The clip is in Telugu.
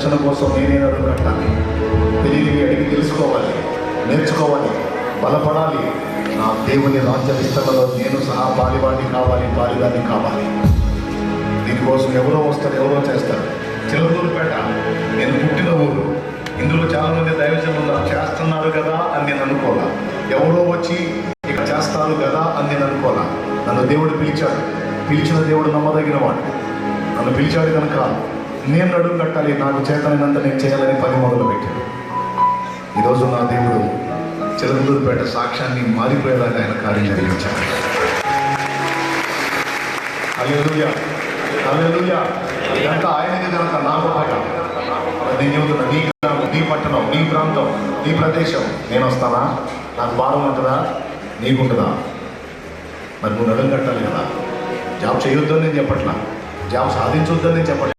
రక్షణ కోసం నేనే నడుము కట్టాలి, తెలియనివి అడిగి తెలుసుకోవాలి, నేర్చుకోవాలి, బలపడాలి. నా దేవుని రాజ్య విస్తరణలో నేను సహా పాలివాడిని కావాలి, పాలిదాన్ని కావాలి. దీనికోసం ఎవరో వస్తారు, ఎవరో చేస్తారు. చిలకలూరుపేట నేను పుట్టిన ఊరు. ఇందులో చాలామంది దైవజనులు చేస్తున్నారు కదా అని నేను అనుకోలా. ఎవరో వచ్చి ఇక చేస్తారు కదా అని నేను అనుకోలా. నన్ను దేవుడు పిలిచాడు. పిలిచిన దేవుడు నమ్మదగిన వాడు. నన్ను పిలిచాడు కనుక నేను నడుము కట్టాలి, నాకు చేతనైనంత నేను చేయాలని పని మొదలుపెట్టాను. ఈరోజు నా దేవుడు చిలకలూరుపేట సాక్ష్యాన్ని మారిపోయేలాగా ఆయన కార్యం జరిగించాడు. హల్లెలూయా, హల్లెలూయా. ఇదంతా ఆయనకి కనుక నా గొప్పట. నేను చెబుతున్నా, నీ గ్రామం, నీ పట్టణం, నీ ప్రాంతం, నీ ప్రదేశం నేను వస్తానా? నాకు భారం ఉంటుందా? నీకుంటుందా? మరి నువ్వు నడుము కట్టాలి కదా. జాబ్ చేయొద్దని నేను చెప్పట్లా, జాబ్ సాధించొద్దని నేను చెప్పట్లా.